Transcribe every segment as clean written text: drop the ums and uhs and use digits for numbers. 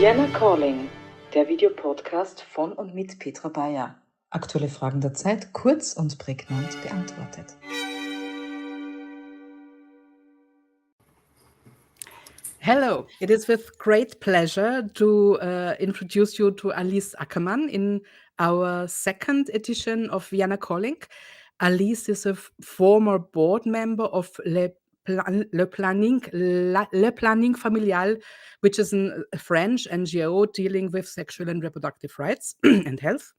VIENNA Calling, der Videopodcast von und mit Petra Bayr. Aktuelle Fragen der Zeit kurz und prägnant beantwortet. Hello, it is with great pleasure to introduce you to Alice Ackermann in our second edition of VIENNA Calling. Alice is a former board member of Le Planning Familial, which is a French NGO dealing with sexual and reproductive rights and health.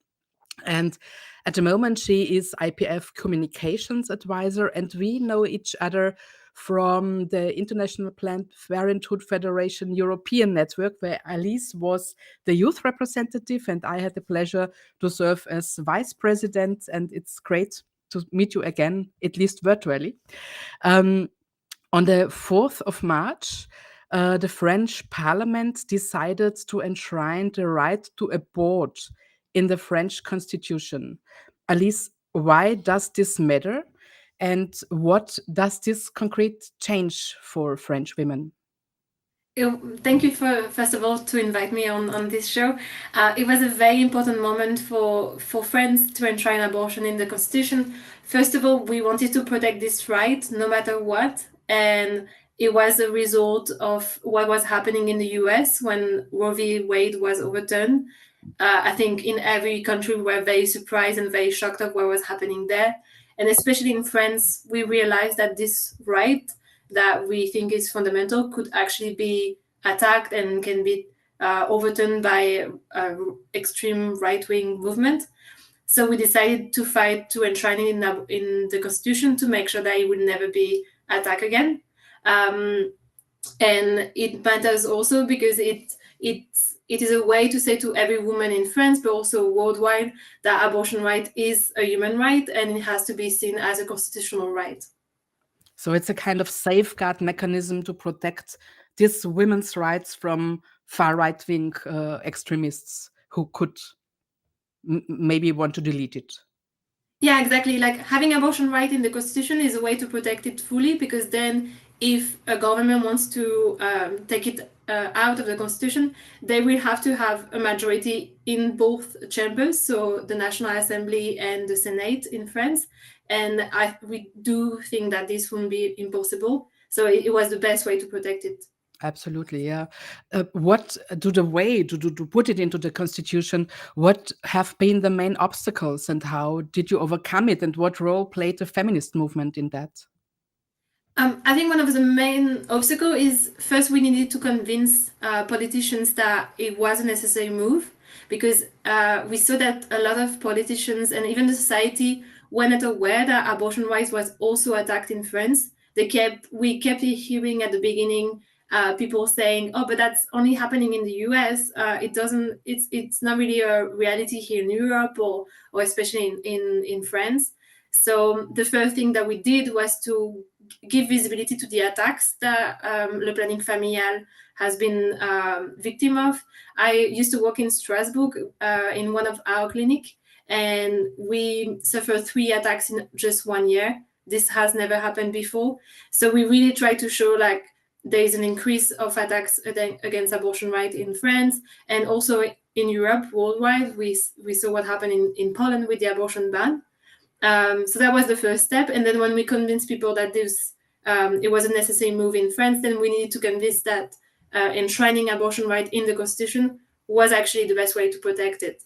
And at the moment, she is IPF communications advisor, and we know each other from the International Planned Parenthood Federation European Network, where Alice was the youth representative, and I had the pleasure to serve as vice president. And it's great to meet you again, at least virtually. On the 4th of March, the French Parliament decided to enshrine the right to abort in the French Constitution. Alice, why does this matter? And what does this concrete change for French women? Thank you first of all to invite me on this show. It was a very important moment for France to enshrine abortion in the Constitution. First of all, we wanted to protect this right no matter what. And it was a result of what was happening in the US when Roe v. Wade was overturned. I think in every country we were very surprised and very shocked of what was happening there. And especially in France, we realized that this right that we think is fundamental could actually be attacked and can be overturned by extreme right-wing movement. So we decided to fight to enshrine it in the Constitution to make sure that it would never be attacked again. And it matters also because it is a way to say to every woman in France, but also worldwide, that abortion right is a human right and it has to be seen as a constitutional right. So it's a kind of safeguard mechanism to protect these women's rights from far right-wing extremists who could maybe want to delete it. Yeah, exactly. Like having abortion right in the Constitution is a way to protect it fully, because then if a government wants to take it out of the Constitution, they will have to have a majority in both chambers, so the National Assembly and the Senate in France. And we do think that this won't be impossible. So it was the best way to protect it. Absolutely, yeah. What do the way to put it into the Constitution? What have been the main obstacles, and how did you overcome it? And what role played the feminist movement in that? I think one of the main obstacles is first we needed to convince politicians that it was a necessary move, because we saw that a lot of politicians and even the society were not aware that abortion rights was also attacked in France. We kept hearing at the beginning people saying, "Oh, but that's only happening in the US. It's not really a reality here in Europe or especially in France." So the first thing that we did was to give visibility to the attacks that Le Planning Familial has been victim of. I used to work in Strasbourg in one of our clinics, and we suffered 3 attacks in just 1 year. This has never happened before. So we really try to show like there is an increase of attacks against abortion rights in France, and also in Europe, worldwide. We saw what happened in Poland with the abortion ban. So that was the first step. And then when we convinced people that it was a necessary move in France, then we needed to convince that enshrining abortion right in the Constitution was actually the best way to protect it.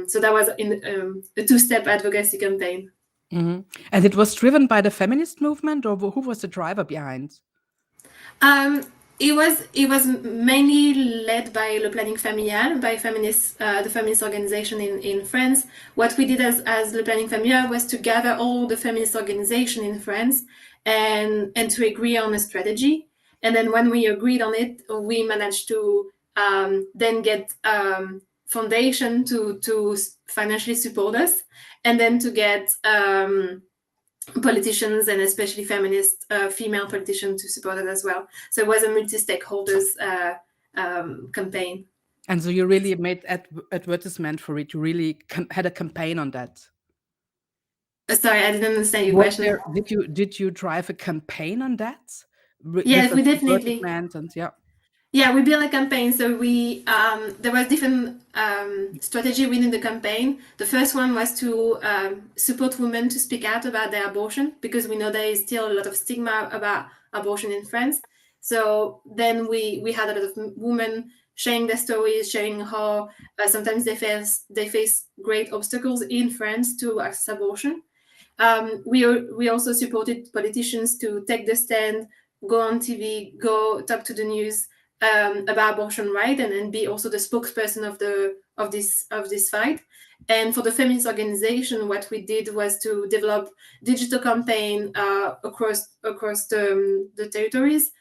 So that was in a 2-step advocacy campaign. Mm-hmm. And it was driven by the feminist movement, or who was the driver behind? It was mainly led by Le Planning Familial, by the feminist organization in France. What we did as Le Planning Familial was to gather all the feminist organization in France and to agree on a strategy. And then when we agreed on it, we managed to then get foundation to financially support us, and then to get politicians and especially feminist female politicians to support it as well. So it was a multi-stakeholders campaign. And so you really made advertisement for it. You really had a campaign on that. Sorry, I didn't understand your question. Did you drive a campaign on that? Yes, we definitely. And yeah. Yeah, we built a campaign. So we there was different strategy within the campaign. The first one was to support women to speak out about their abortion, because we know there is still a lot of stigma about abortion in France. So then we had a lot of women sharing their stories, sharing how sometimes they face great obstacles in France to access abortion. We also supported politicians to take the stand, go on TV, go talk to the news about abortion right, and be also the spokesperson of this fight. And for the feminist organization, what we did was to develop digital campaign across the territories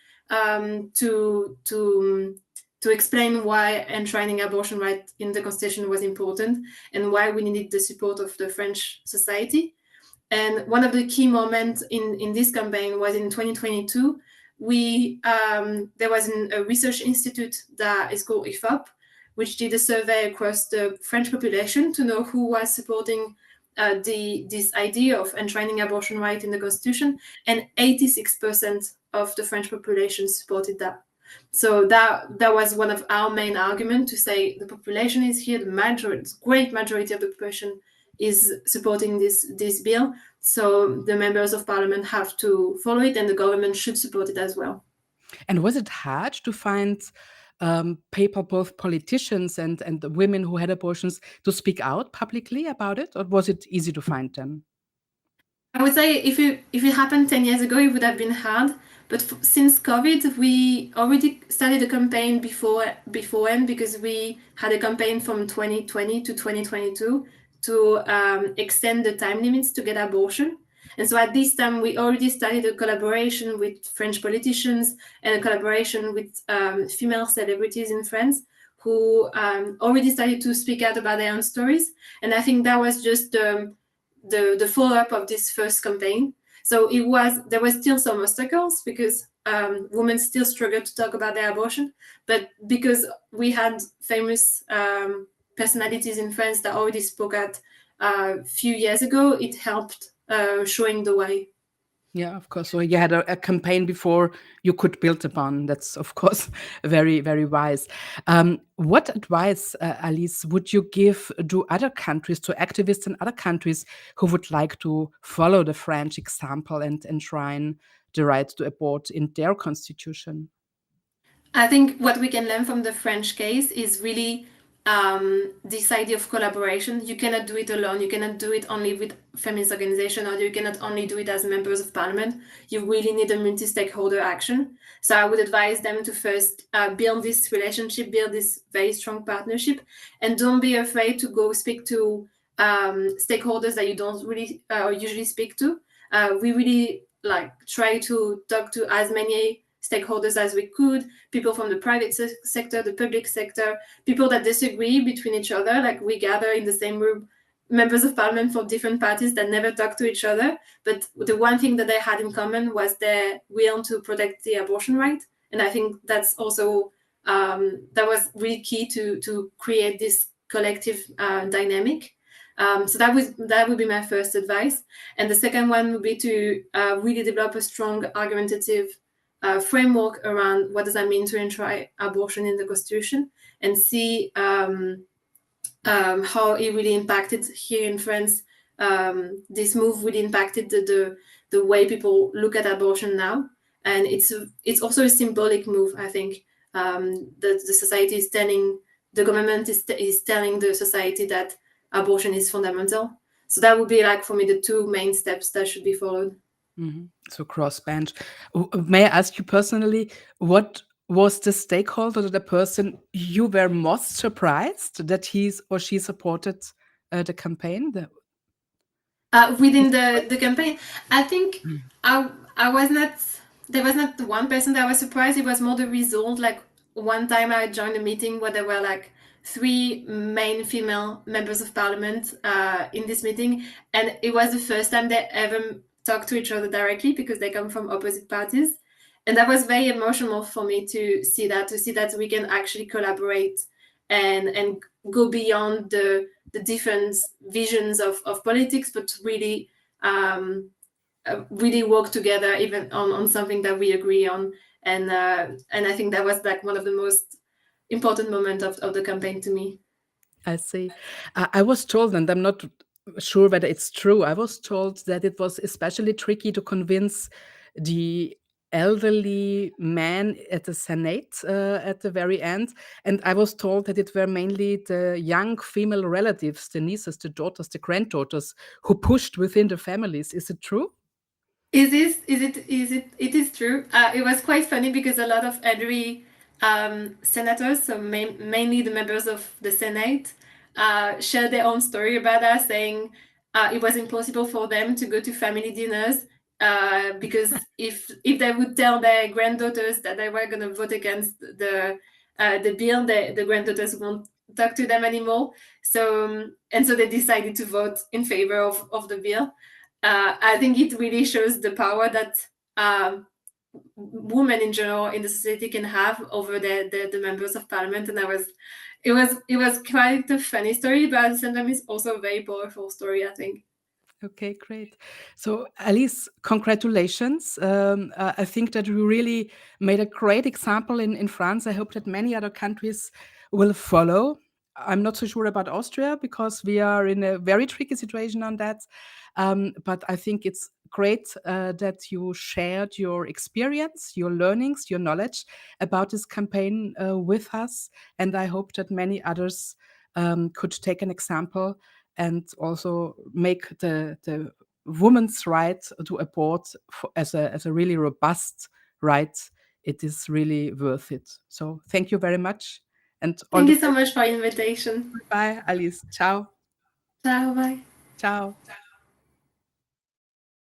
to explain why enshrining abortion right in the constitution was important and why we needed the support of the French society. And one of the key moments in this campaign was in 2022. There was a research institute that is called IFOP, which did a survey across the French population to know who was supporting this idea of enshrining abortion right in the constitution, and 86% of the French population supported that. So that was one of our main arguments, to say the population is here, the great majority of the population is supporting this bill. So the members of parliament have to follow it, and the government should support it as well. And was it hard to find people, both politicians and the women who had abortions, to speak out publicly about it, or was it easy to find them? I would say if it happened 10 years ago, it would have been hard. But since COVID, we already started a campaign beforehand, because we had a campaign from 2020 to 2022 to extend the time limits to get abortion. And so at this time, we already started a collaboration with French politicians and a collaboration with female celebrities in France who already started to speak out about their own stories. And I think that was just the follow-up of this first campaign. So there was still some obstacles, because women still struggle to talk about their abortion. But because we had famous personalities in France that already spoke out a few years ago, it helped showing the way. Yeah, of course. So you had a campaign before you could build upon. That's, of course, very, very wise. What advice, Alice, would you give to other countries, to activists in other countries who would like to follow the French example and enshrine the right to abort in their constitution? I think what we can learn from the French case is really this idea of collaboration. You cannot do it alone. You cannot do it only with feminist organization, or you cannot only do it as members of parliament. You really need a multi-stakeholder action. So I would advise them to first build this relationship, build this very strong partnership, and don't be afraid to go speak to stakeholders that you don't really usually speak to. We really try to talk to as many stakeholders as we could, people from the private sector, the public sector, people that disagree between each other. Like, we gather in the same room members of parliament from different parties that never talk to each other, but the one thing that they had in common was their will to protect the abortion right. And I think that's also that was really key to create this collective dynamic. So that would be my first advice. And the second one would be to really develop a strong argumentative framework around what does that mean to enshrine abortion in the constitution, and see how it really impacted here in France. This move really impacted the way people look at abortion now, and it's also a symbolic move. I think the society is telling, the government is telling the society that abortion is fundamental. So that would be, like, for me, the two main steps that should be followed. Mm-hmm. So crossbench. May I ask you personally, what was the stakeholder, the person you were most surprised that he's or she supported the campaign? Within the campaign, I think I was not. There was not one person that I was surprised. It was more the result. Like, one time I joined a meeting where there were like 3 main female members of parliament in this meeting, and it was the first time they ever talked to each other directly, because they come from opposite parties. And that was very emotional for me to see that we can actually collaborate and go beyond the different visions of politics, but really really work together even on something that we agree on. And I think that was like one of the most important moments of the campaign to me. I see. I was told, and I'm not sure whether it's true, I was told that it was especially tricky to convince the elderly man at the Senate at the very end. And I was told that it were mainly the young female relatives, the nieces, the daughters, the granddaughters, who pushed within the families. Is it true? It is true. It was quite funny because a lot of elderly senators, so mainly the members of the Senate, shared their own story about that, saying it was impossible for them to go to family dinners because if they would tell their granddaughters that they were going to vote against the bill, the granddaughters won't talk to them anymore. So they decided to vote in favor of the bill. I think it really shows the power that women in general in the society can have over the members of parliament. And it was quite a funny story, but at the same time it's also a very powerful story, I think. Okay, great. So, Alice, congratulations. I think that you really made a great example in France. I hope that many other countries will follow. I'm not so sure about Austria because we are in a very tricky situation on that. But I think it's great that you shared your experience, your learnings, your knowledge about this campaign with us. And I hope that many others could take an example and also make the woman's right to abort as a really robust right. It is really worth it. So thank you very much. And all Thank the you so much for the invitation. bye, Alice. Ciao. Ciao, bye. Ciao.